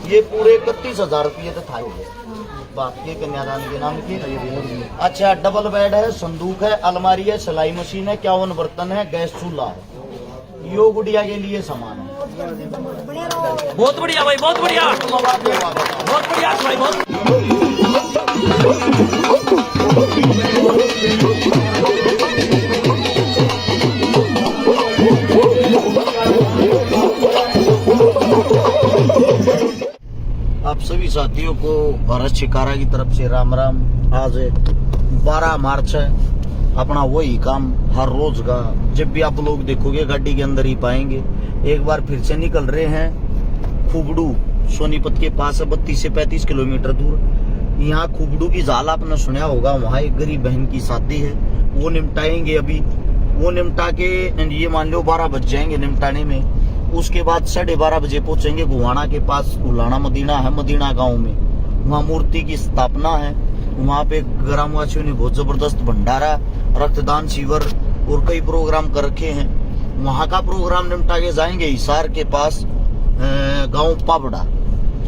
ये पूरे 31,000 रुपये तो था बाकी कन्यादान के नाम की। अच्छा, डबल बेड है, संदूक है, अलमारी है, सिलाई मशीन है, 51 बर्तन है, गैस चूल्हा है। यो गुड़िया के लिए सामान है। बहुत बढ़िया भाई, बहुत बढ़िया, बहुत बढ़िया भाई, बहुत। आप सभी साथियों को भारत शिकारा की तरफ से राम राम। आज 12 मार्च है। अपना वही काम हर रोज का जब भी आप लोग देखोगे गाड़ी के अंदर ही पाएंगे। एक बार फिर से निकल रहे हैं खुबड़ू, सोनीपत के पास है, 32 से 35 किलोमीटर दूर। यहाँ खुबड़ू की झाल आपने सुना होगा, वहाँ एक गरीब बहन की शादी है, वो निपटाएंगे। अभी वो निपटा के ये मान लो 12 बज जाएंगे निपटाने में। उसके बाद 12:30 बजे पहुंचेंगे गुवाना के पास, उलाना मदीना है, मदीना गांव में। वहाँ मूर्ति की स्थापना है। वहाँ पे ग्रामवासियों ने बहुत जबरदस्त भंडारा, रक्तदान शिविर और कई प्रोग्राम कर रखे हैं। वहाँ का प्रोग्राम निपटा के जाएंगे हिसार के पास गांव पाबड़ा,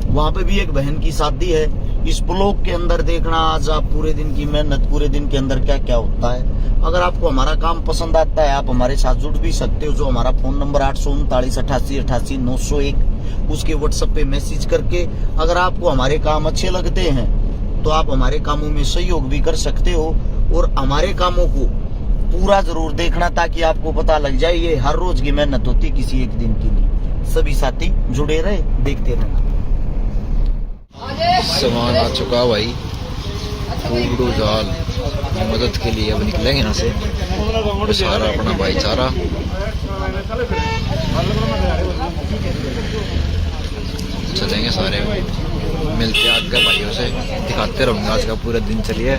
वहाँ पे भी एक बहन की शादी है। इस ब्लॉग के अंदर देखना आज आप पूरे दिन की मेहनत, पूरे दिन के अंदर क्या क्या होता है। अगर आपको हमारा काम पसंद आता है आप हमारे साथ जुड़ भी सकते हो। जो हमारा फोन नंबर 8398888 उसके व्हाट्सएप पे मैसेज करके अगर आपको हमारे काम अच्छे लगते हैं तो आप हमारे कामों में सहयोग भी कर सकते हो। और हमारे कामों को पूरा जरूर देखना ताकि आपको पता लग जाए ये हर रोज की मेहनत होती, किसी एक दिन की नहीं। सभी साथी जुड़े रहे, देखते रहना। सामान आ चुका भाई, खुबड़ू झाल मदद के लिए अब निकलेंगे यहाँ से। सारा अपना भाईचारा चलेंगे सारे, मिलते आज का भाइयों से, दिखाते रहूंगा आज का पूरा दिन। चलिए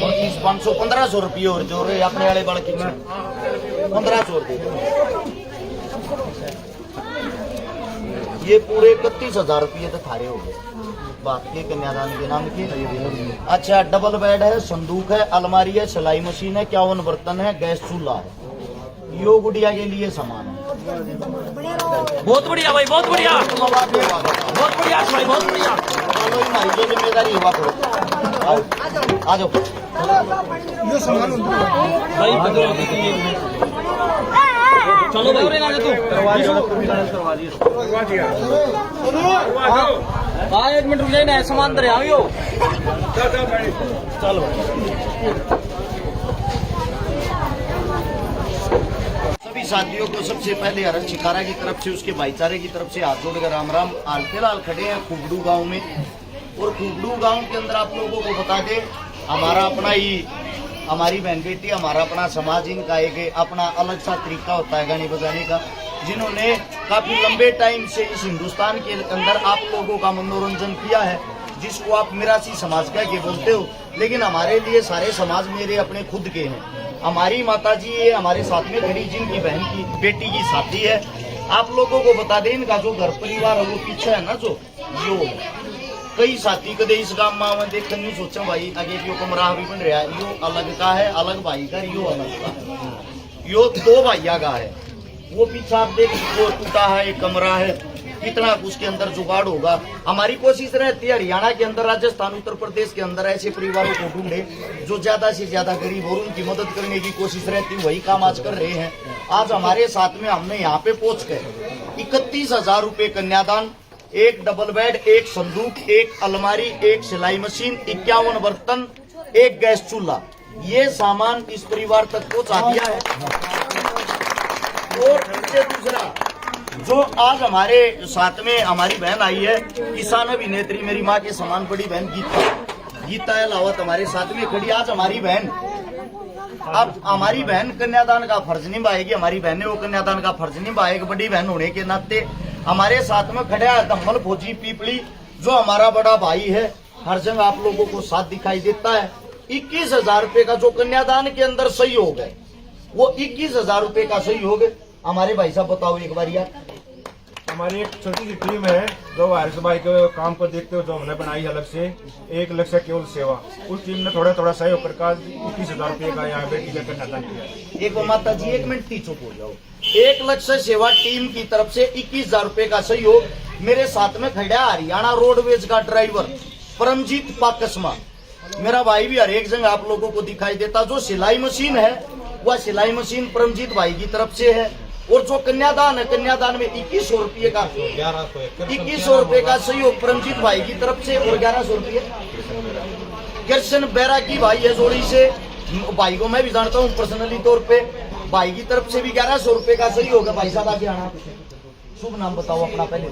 और 1500 रुपये और जो रहे अपने वाले बड़ की 1500 रुपये। ये पूरे 31,000 रुपये तो थारे हो गए बाकी कन्यादान के नाम की। अच्छा, डबल बेड है, संदूक है, अलमारी है, सिलाई मशीन है, 51 बर्तन है, गैस चूल्हा है। यो गुड़िया के लिए सामान है। बहुत बढ़िया भाई, बहुत बढ़िया, बहुत बढ़िया भाई, बहुत बढ़िया। हमारी जो जिम्मेदारी हुआ करो, आ जाओ ये सामान भाई, चलो भाई, हाँ 1 मिनट रुक जाए, सामान दे आओ। चलो सभी साथियों को सबसे पहले भारत शिकारा की तरफ से, उसके भाईचारे की तरफ से हाथ जोड़कर राम राम। हाल फिलहाल खड़े हैं खुबड़ू गांव में। और खुबड़ू गांव के अंदर आप लोगों को बता दें, हमारा अपना ही, हमारी बहन बेटी, हमारा अपना समाज, इनका एक अपना अलग सा तरीका होता है गाने बजाने का, जिन्होंने काफी लंबे टाइम से इस हिंदुस्तान के अंदर आप लोगों का मनोरंजन किया है, जिसको आप मिरासी समाज कह के बोलते हो। लेकिन हमारे लिए सारे समाज मेरे अपने खुद के हैं। हमारी माता जी ये हमारे साथ में खड़ी, जिनकी बहन की बेटी की शादी है। आप लोगों को बता दें, इनका जो घर परिवार है वो पीछे है ना, जो यो कई साथी कदे इस गांव में देख नहीं सोचा भाई आगे यो कमरा भी बन रहा है, यो अलग का है, अलग भाई का, यो अलग का है, यो 2 भाइया का है। वो पीछे आप देख वो टूटा है, एक कमरा है, कितना उसके अंदर जुगाड़ होगा। हमारी कोशिश रहती है हरियाणा के अंदर, राजस्थान, उत्तर प्रदेश के अंदर ऐसे परिवारों को ढूंढे जो ज्यादा से ज्यादा गरीब और उनकी मदद करने की कोशिश रहती है। वही काम आज कर रहे हैं। आज हमारे साथ में हमने यहाँ पे पहुंच कर 31,000 रुपये कन्यादान, एक डबल बेड, एक संदूक, एक अलमारी, एक सिलाई मशीन, 51 बर्तन, एक गैस चूल्हा, ये सामान इस परिवार तक पहुंचा दिया है। और दूसरा जो आज हमारे साथ में हमारी बहन आई है, किसान अभिनेत्री, मेरी माँ के समान बड़ी बहन गीता अलावत हमारे साथ में खड़ी। आज हमारी बहन, अब हमारी बहन कन्यादान का फर्ज निभाएगी, हमारी बहन ने वो कन्यादान का फर्ज निभाएगी। बड़ी बहन होने के नाते हमारे साथ में खड़ा है दम्मल फौजी पीपली, जो हमारा बड़ा भाई है, हर जगह आप लोगों को साथ दिखाई देता है। 21,000 रुपए का जो कन्यादान के अंदर सहयोग है, वो 21,000 रुपए का सहयोग हमारे भाई साहब बताओ एक बार यार। हमारी एक छोटी सी टीम है जो वारिस भाई के काम को देखते हुए जो हमने बनाई अलग से 1 लक्ष्य केवल सेवा, उस टीम ने थोड़ा थोड़ा सहयोग कर 21,000 रुपये का यहाँ बेटी का कन्यादान किया। एक माता जी 1 मिनट चुप हो जाओ। 1 लक्ष्य सेवा टीम की तरफ से 21,000 रुपए का सहयोग। मेरे साथ में खड़ा हरियाणा रोडवेज का ड्राइवर परमजीत पाकसमा, मेरा भाई भी हर एक जगह आप लोगों को दिखाई देता। जो सिलाई मशीन है वह सिलाई मशीन परमजीत भाई की तरफ से है। और जो कन्यादान है, कन्यादान में 2100 रुपये का 2100 रुपये का सहयोग परमजीत भाई की तरफ से। और 1100 रुपये कृष्ण बेरा की भाई है जोड़ी से, भाई को मैं भी जानता हूँ पर्सनली तौर पे। भाई की तरफ से भी 1100 रुपये का सहयोग है। भाई साहब आगे आना, शुभ नाम बताओ अपना, पहले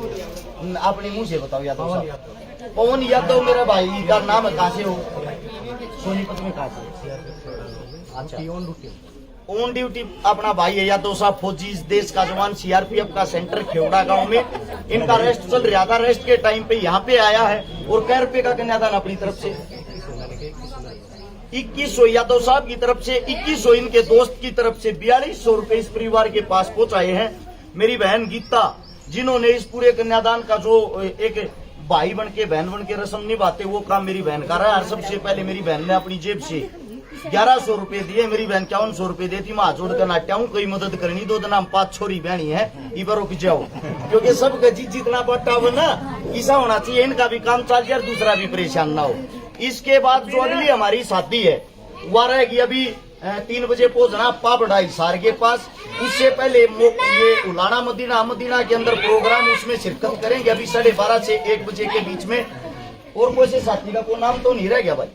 अपने मुंह से बताओ। यादव साहब पवन यादव मेरा भाई का नाम है। कहाँ से हो? सोनीपत में। कहाँ से? अच्छा ऑन ड्यूटी अपना भाई है यादव साहब, फौजी, इस देश का जवान, सीआरपीएफ का सेंटर खेवड़ा गांव में इनका रेस्ट चल रहा था। रेस्ट के टाइम पे यहाँ पे आया है और कै रुपए का कन्यादान अपनी तरफ से 2100 यादव साहब की तरफ से, 2100 इनके दोस्त की तरफ से, 4200 रुपए इस परिवार के पास पहुंचाए हैं। मेरी बहन गीता जिन्होंने इस पूरे कन्यादान का जो एक भाई बन के बहन बन के रस्म निभाते वो काम मेरी बहन कर रहा है। सबसे पहले मेरी बहन ने अपनी जेब से 1100 रुपए दिए। मेरी बहन 5100 रुपए देती। मैं हाथ जोड़ कर नाट्या हूँ, कोई मदद करनी। 2 नाम 5 छोरी बहनी है, इबर रुक जाओ, क्योंकि सबका जितना बट्टा हो ना ऐसा होना चाहिए। इनका भी काम चल जाए, दूसरा भी परेशान ना हो। इसके बाद जो अगली हमारी शादी है वह रहेगी अभी 3 बजे पहुंचना पापड़ा हिसार के पास। उससे पहले ये उलाना मदीना के अंदर प्रोग्राम, उसमें शिरकत करेंगे अभी 12:30 से 1 बजे के बीच में। और कोई से साथी का कोई नाम तो नहीं रह गया भाई,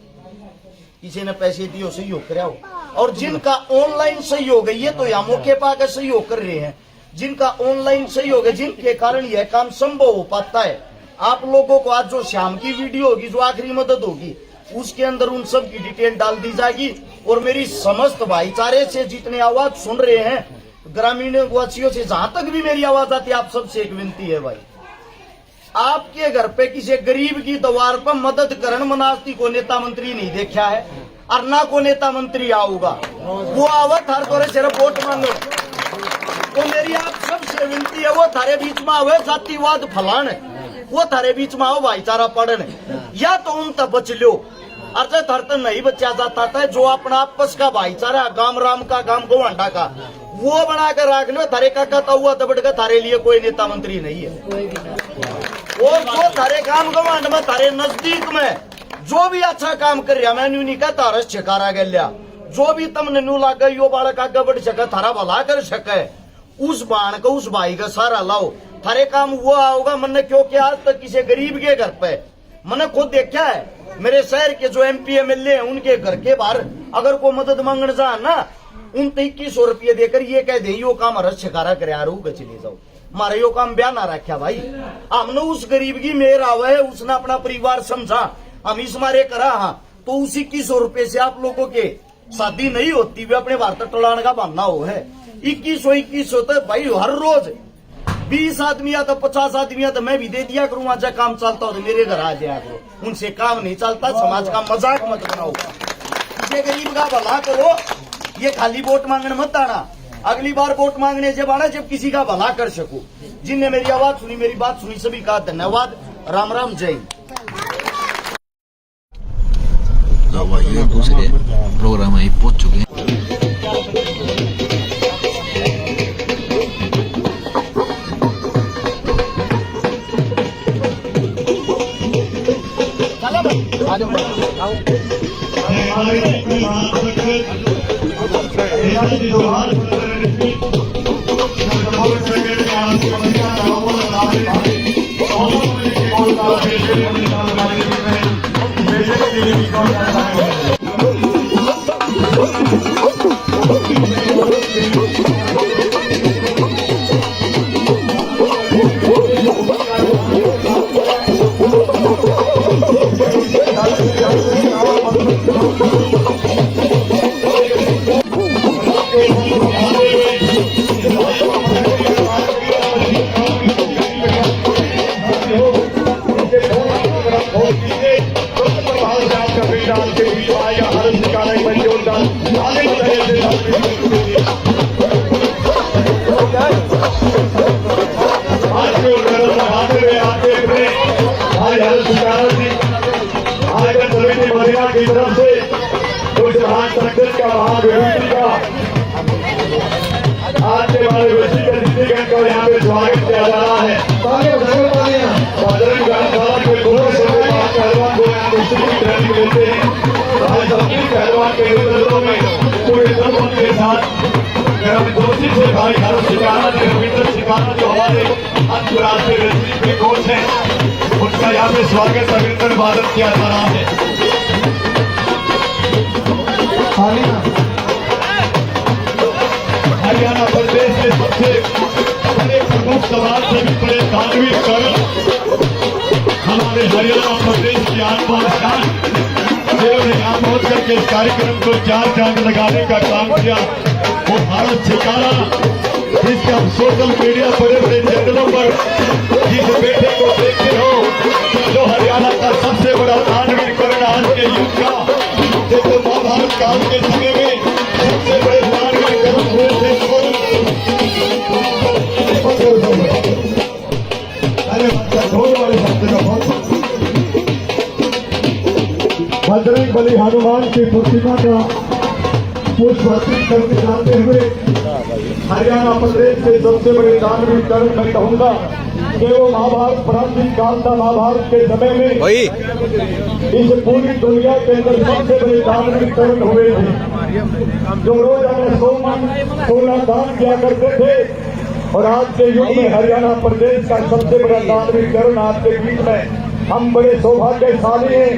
किसी ने पैसे दिए सहयोग कराओ। और जिनका ऑनलाइन सहयोग है ये तो यहाँ मौके पाकर सहयोग कर रहे हैं। जिनका ऑनलाइन सहयोग है, जिनके कारण यह काम संभव हो पाता है। आप लोगों को आज जो शाम की वीडियो होगी, जो आखिरी मदद होगी, उसके अंदर उन सब की डिटेल डाल दी जाएगी। और मेरी समस्त भाईचारे से जितने आवाज सुन रहे हैं, ग्रामीण वासियों से जहां तक भी मेरी आवाज आती है, आप सबसे एक विनती है भाई, आपके घर पे किसी गरीब की दीवार पर मदद करण मनास्ती को नेता मंत्री नहीं देखा है और ना को नेता मंत्री आऊगा। वो आवत हर तोरे सिर्फ वोट मांगो। तो मेरी आप सबसे विनती है, वो थारे बीच में आवे जातिवाद फलान, वो थारे बीच में आओ भाईचारा पड़न, या तो उन तक बच लो। अर्थ थर तो नहीं बचा जाता था। जो अपना आपस का भाईचारा, गांव राम का, गांव गोवांडा का, वो बना कर रख लो। थारे का कहता हुआ दबड़ का थारे लिए कोई नेता मंत्री नहीं है। और जो थारे काम गवांड में, थारे नजदीक में जो भी अच्छा काम कर रहा, मैं नहीं कहता रस छकारा गया, जो भी तुमने नू लाग यो बालक आगे बढ़ सके, थारा भला कर सके, उस बाण को, उस भाई का सारा लाओ। थारे काम वो आओगा। मैंने क्योंकि आज तक किसी गरीब के घर पे मैंने खुद देखा है। मेरे शहर के जो MP MLA हैं, उनके घर के बाहर अगर कोई मदद मांगने जा ना, उन 2100 रुपये देकर ये कह दे यो काम रस छकारा करे यार, चले जाओ, मारे यो काम ब्याह ना रखा भाई। हमने उस गरीब की मेहर आवे है, उसने अपना परिवार समझा, हम इस मारे करा। हाँ, तो उस 2100 रुपये से आप लोगों के शादी नहीं होती, वे अपने भारत टोलाने का बहाना हो है। 2100 तो भाई हर रोज 20 आदमी या तो 50 आदमी या तो मैं भी दे दिया करूँ। आज काम चलता हो तो मेरे घर आ जाया करो। उनसे काम नहीं चलता। समाज का मजाक मत बनाओ, ये गरीब का भला करो। ये खाली वोट मांगने मत आना। अगली बार वोट मांगने जब आना, जब किसी का भला कर सकूं। जिनने मेरी आवाज सुनी, मेरी बात सुनी, सभी का धन्यवाद। राम राम, जय हिंद। ये दूसरे प्रोग्राम में पहुंच चुके हैं। डाल के उनके साथ ग्राम जोशी से भाई हर्ष शिकारा ने रविंद्र शिकारा जो हमारे अंतर्राष्ट्रीय रेसलिंग के कोच हैं, उनका यहाँ पे स्वागत अभिनंदन वादन किया जा रहा है। हरियाणा प्रदेश के सबसे बड़े प्रमुख समाज से भी बड़े धार्मिक कर्ण हमारे हरियाणा प्रदेश की आन शान, जिन्होंने यहाँ पहुंच करके इस कार्यक्रम को चार चांद लगाने का काम किया, वो भारत शिकारा, जिसके हम सोशल मीडिया बड़े बड़े चैनलों पर जिस बेटे को देखते हो, जो हरियाणा का सबसे बड़ा दानवीर कर्ण आज के युग का, जैसे महाभारत काल के समय में सबसे बड़े दानवीर कर्ण हुए थे। अरे ढोल वाले शब्द का बहुत बजरंग बली हनुमान की प्रतिमा का पुष्प अर्पित करके जाते हुए हरियाणा प्रदेश के सबसे बड़े दानवीर कर्ण मैं कहूंगा कि वो महाभारत प्राचीन काल था। महाभारत के समय में इस पूरी दुनिया के अंदर सबसे बड़े दानवीर कर्ण हुए थे, जो रोजाना 100 मन सोना दान किया करते थे। और आज के युग में हरियाणा प्रदेश का सबसे बड़ा दानवीर कर्ण आज के बीच में हम बड़े सौभाग्यशाली हैं।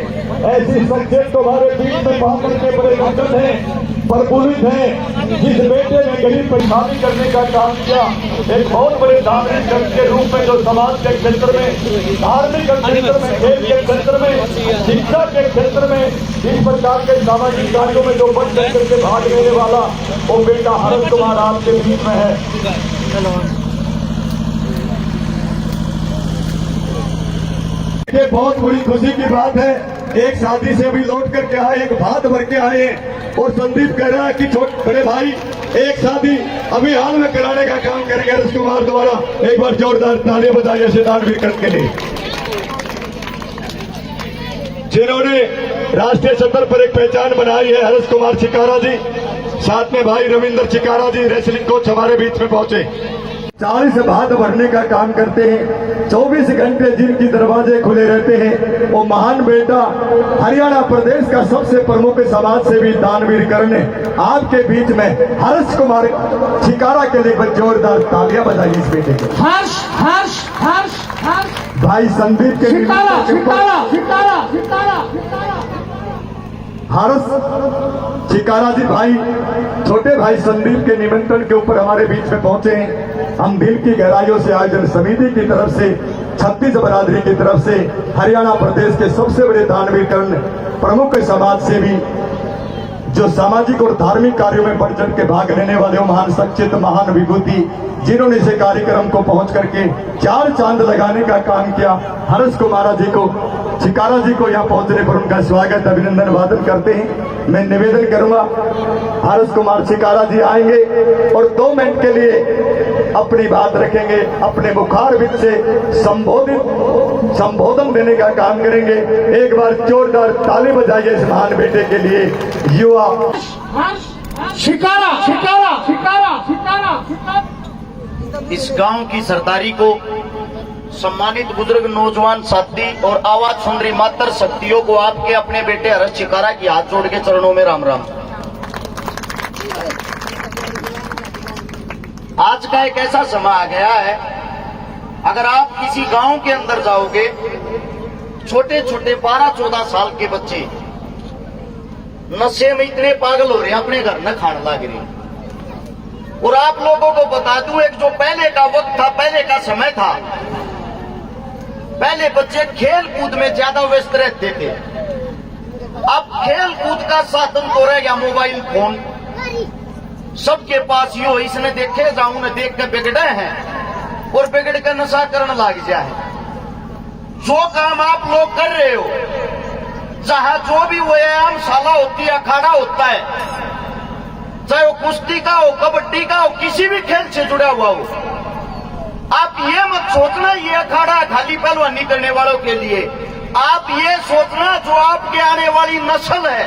ऐसी शख्सियत तो हमारे बीच में पाकर के बड़े वचन हैं, प्रफुल्लित हैं, जिस बेटे ने गरीब परेशानी करने का काम किया, एक बहुत बड़े दानवीर कर्ण के रूप में जो समाज के क्षेत्र में, धार्मिक क्षेत्र में, खेल के क्षेत्र में, शिक्षा के क्षेत्र में, इस प्रकार के सामाजिक कार्यों में जो बढ़ चढ़ करके भाग लेने वाला वो बेटा हर्ष कुमार आपके बीच में है। ये बहुत बड़ी खुशी की बात है, एक शादी से भी लौट करके आए, एक भात भर के आए, और संदीप कह रहा है कि बड़े भाई एक शादी अभी हाल में कराने का काम करेंगे हर्ष कुमार द्वारा। एक बार जोरदार तालियां बजाइए ऐसे दानवीर कर्ण के लिए, जिन्होंने राष्ट्रीय स्तर पर एक पहचान बनाई है। हर्ष कुमार शिकारा जी, साथ में भाई रविंद्र शिकारा जी रेसलिंग कोच हमारे बीच में पहुंचे, 40 भात भरने का काम करते हैं, 24 घंटे जिनकी दरवाजे खुले रहते हैं। वो महान बेटा हरियाणा प्रदेश का सबसे प्रमुख समाज सेवी दानवीर कर्ण आपके बीच में हर्ष कुमार शिकारा के लिए जोरदार तालियां बजाइए इस बेटे को। हर्ष हर्ष हर्ष हर्ष भाई संदीप के शिकारा शिकारा शिकारा शिकारा हर्ष शिकारा जी भाई छोटे भाई संदीप के निमंत्रण के ऊपर हमारे बीच में पहुंचे हैं। हम दिल की गहराइयों से आयोजन समिति की तरफ से, 36 बरादरी की तरफ से, हरियाणा प्रदेश के सबसे बड़े दानवीर कर्ण प्रमुख समाज सेवी, जो सामाजिक और धार्मिक कार्यों में बढ़ चढ़ के भाग लेने वाले महान शख्सियत, महान विभूति, जिन्होंने इसे कार्यक्रम को पहुंच करके 4 चांद लगाने का काम किया, हर्ष कुमार जी को, शिकारा जी को यहाँ पहुंचने पर उनका स्वागत अभिनंदन वादन करते हैं। मैं निवेदन करूंगा हर्ष कुमार शिकारा जी आएंगे और 2 मिनट के लिए अपनी बात रखेंगे, अपने मुखारबिंद से संबोधन देने का काम करेंगे। एक बार जोरदार ताली बजाइए इस महान बेटे के लिए। युवा शिकारा शिकारा शिकारा शिकारा शिकारा इस गांव की सरदारी को सम्मानित बुजुर्ग नौजवान साथी और आवाज सुन रही मातर शक्तियों को आपके अपने बेटे हर्ष शिकारा की हाथ जोड़ के चरणों में राम राम। आज का एक ऐसा समय आ गया है, अगर आप किसी गांव के अंदर जाओगे, छोटे छोटे 12-14 साल के बच्चे नशे में इतने पागल हो रहे हैं, अपने घर न खाने लग रहे। और आप लोगों को बता दूं, एक जो पहले का वक्त था, पहले का समय था, पहले बच्चे खेल कूद में ज्यादा व्यस्त रहते थे। अब खेल कूद का साधन तो रह गया मोबाइल फोन, सबके पास यो, इसने देखे जाऊं ने देख के बिगड़े हैं और बिगड़ कर नशा करने लग जाए। जो काम आप लोग कर रहे हो, जहां जो भी व्यायामशाला होती है, अखाड़ा होता है, चाहे वो कुश्ती का हो, कबड्डी का हो, किसी भी खेल से जुड़ा हुआ हो, आप ये मत सोचना ये अखाड़ा खाली पहलवानी करने वालों के लिए। आप ये सोचना जो आपके आने वाली नस्ल है,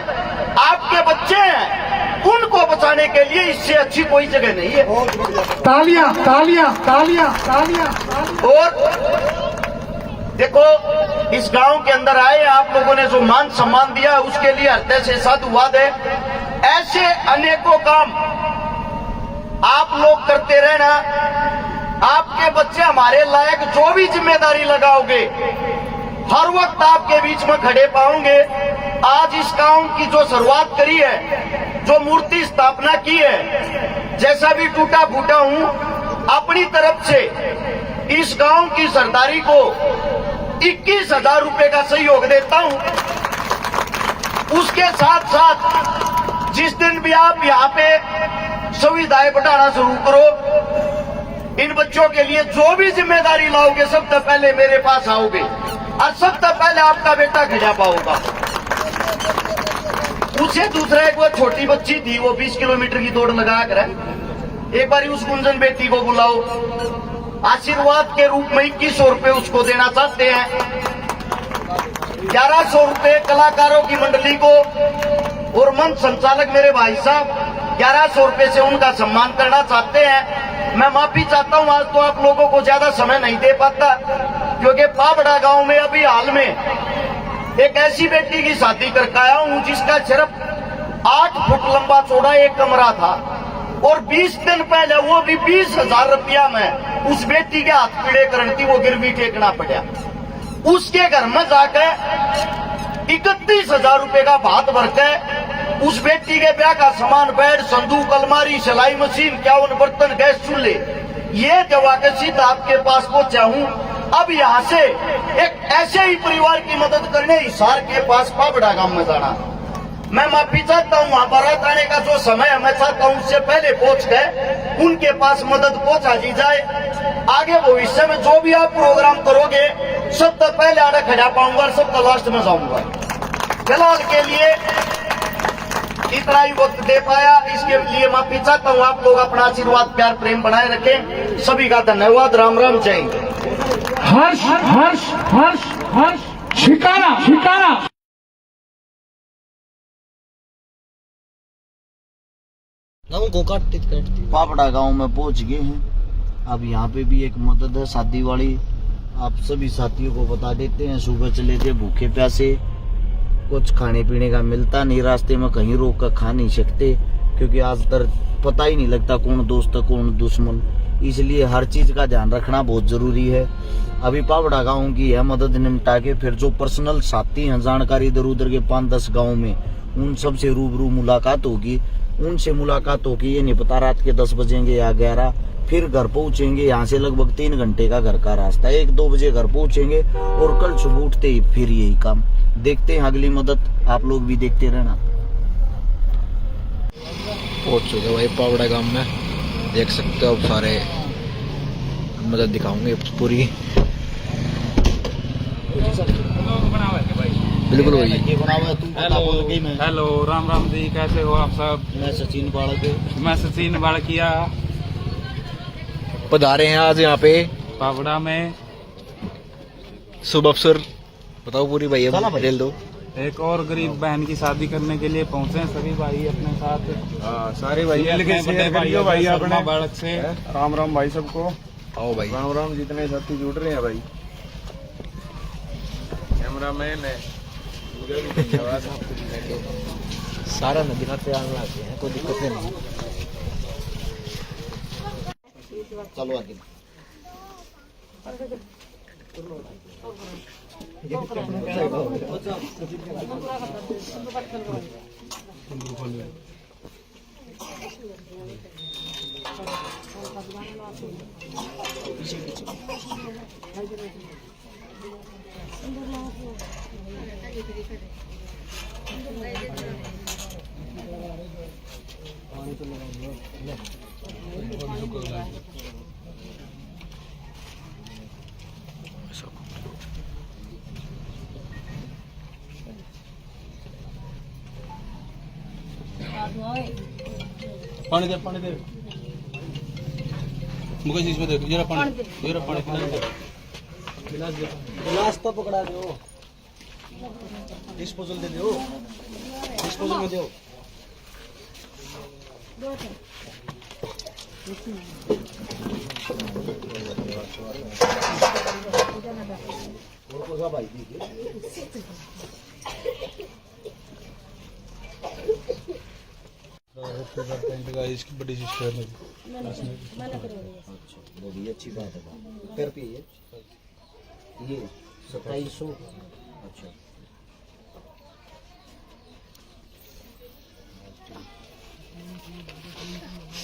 आपके बच्चे हैं, उनको बचाने के लिए इससे अच्छी कोई जगह नहीं है। तालियां तालियां तालियां तालियां। और देखो, इस गांव के अंदर आए, आप लोगों ने जो मान सम्मान दिया उसके लिए हृदय से साधुवाद है। ऐसे अनेकों काम आप करते रहना। आपके बच्चे हमारे लायक जो भी जिम्मेदारी लगाओगे हर वक्त आपके बीच में खड़े पाओगे। आज इस काम की जो शुरुआत करी है, जो मूर्ति स्थापना की है, जैसा भी टूटा फूटा हूं, अपनी तरफ से इस गांव की सरदारी को 21,000 रुपए का सहयोग देता हूं। उसके साथ साथ जिस दिन भी आप यहाँ पे सुविधाएं बढ़ाना शुरू करो, इन बच्चों के लिए जो भी जिम्मेदारी लाओगे सबसे पहले मेरे पास आओगे और सबसे पहले आपका बेटा खिला पाओगा। उसे दूसरा एक वो छोटी बच्ची थी, वो 20 किलोमीटर की दौड़ लगा कर एक बार उस गुंजन बेटी को बुलाओ, आशीर्वाद के रूप में 2100 रुपए उसको देना चाहते हैं। 1100 रुपए कलाकारों की मंडली को और मंच संचालक मेरे भाई साहब 1100 रुपए से उनका सम्मान करना चाहते हैं। मैं माफी चाहता हूं, आज तो आप लोगों को ज्यादा समय नहीं दे पाता, क्योंकि पावड़ा गांव में अभी हाल में एक ऐसी बेटी की शादी करके आया हूं जिसका सिर्फ 8 फुट लंबा चौड़ा एक कमरा था और 20 दिन पहले वो भी 20,000 रुपया में उस बेटी के हाथ पीड़े करनी थी, वो गिरवी टेकना पड़ा। उसके घर में जाकर 31,000 रुपए का भात भरकर उस बेटी के ब्याह का सामान, बेड, संदूक, अलमारी, सिलाई मशीन, 51 बर्तन, गैस चूल्हे, ये दवा के सीधा आपके पास पहुंचा हूं। अब यहाँ से एक ऐसे ही परिवार की मदद करने हिसार के पास पावड़ा गांव में जाना। मैं माफी चाहता हूँ, वहां बारात आने का जो समय है मैं चाहता हूँ उससे पहले पहुंच गए उनके पास मदद पहुंचा दी जाए। आगे भविष्य में जो भी आप प्रोग्राम करोगे सबसे पहले आने खड़ा पाऊंगा और सबका लास्ट में जाऊंगा। फिलहाल के लिए इतना ही वक्त दे पाया, इसके लिए माफी चाहता हूँ। आप लोग अपना आशीर्वाद, प्यार, प्रेम बनाए रखें। सभी का धन्यवाद। राम राम, जय हिंद। हर्ष हर्ष हर्ष हर्ष ठिकाना ठिकाना। पापड़ा गांव में पहुंच गए हैं। अब यहाँ पे भी एक मदद है शादी वाली, आप सभी साथियों को बता देते हैं। सुबह चले थे भूखे प्यासे, कुछ खाने पीने का मिलता नहीं, रास्ते में कहीं रोक कर खा नहीं सकते, क्योंकि आज तक पता ही नहीं लगता कौन दोस्त है कौन दुश्मन, इसलिए हर चीज का ध्यान रखना बहुत जरूरी है। अभी पावड़ा गांव की है मदद निपटा के फिर जो पर्सनल साथी हैं, जानकारी इधर उधर के 5-10 गाँव में, उन सब से रूबरू मुलाकात होगी। उनसे मुलाकात होगी, ये नहीं पता रात के 10 बजेंगे या 11, फिर घर पहुंचेंगे। यहाँ से लगभग 3 घंटे का घर का रास्ता, 1-2 बजे घर पहुंचेंगे और कल सुबह उठते ही फिर यही काम। देखते हैं अगली मदद, आप लोग भी देखते रहना। पहुंच चुके भाई पावड़ा गांव में, देख सकते हो। अब सारे मदद दिखाऊंगे पूरी, बिल्कुल भाई। हेलो, राम राम जी, कैसे हो आप सब? मैं सचिन बाड़किया पधारे हैं आज यहाँ पे पावड़ा में। शुभ अवसर बताओ पूरी भाई, अब रेल दो। एक और गरीब बहन की शादी करने के लिए पहुंचे हैं सभी भाई अपने साथ। सारे भाई भाई अपने बाड़क से राम राम भाई सबको। आओ भाई, राम राम, जितने साथी जुड़ रहे हैं भाई। कैमरा मैन है सारा नदी का तैयार लाते हैं, कोई दिक्कत नहीं। चलो आगे। पानी दे मुकेश, इसमें देख जरा पानी गिलास तो पकड़ा दो, डिस्पोजल दे दो, डिस्पोजल में दो। भाई दीजिए फ्रेंड का, इसकी बड़ी सिस्टर है। अच्छा, बड़ी अच्छी बात है। कर पे ये 2700। अच्छा,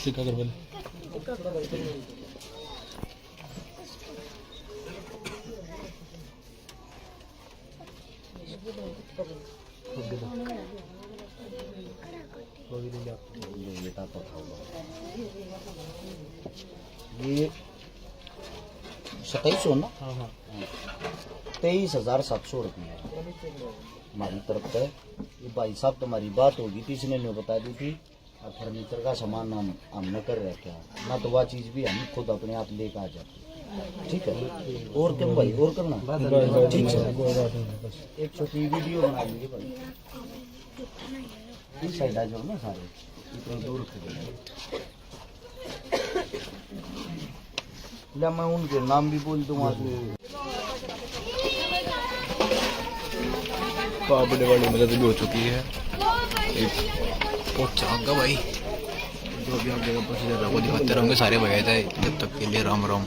टिका कर पहले। बेटा तो खाऊंगा। ये 2700 ना? हाँ 23,700 रुपये हमारी तरफ से। ये भाई साहब तुम्हारी बात होगी थी, इसने नहीं बता दी थी। और फर्नीचर का सामान हमने कर रखा है ना, तो वह चीज़ भी हम खुद अपने आप लेकर आ जाते। ठीक है, और क्यों भाई, और करना ठीक है। एक छोटी वीडियो बना लीजिए भाई, इस साइड आ जाओ ना सारे, इतना दूर खड़े। मैं उनके नाम भी बोल दूंगा। बड़े वाली मदद भी हो चुकी है। बहुत चाहूँगा भाई, जो भी आप जगह पर को दिखाते रहेंगे सारे भैया थे। जब तक के लिए राम राम।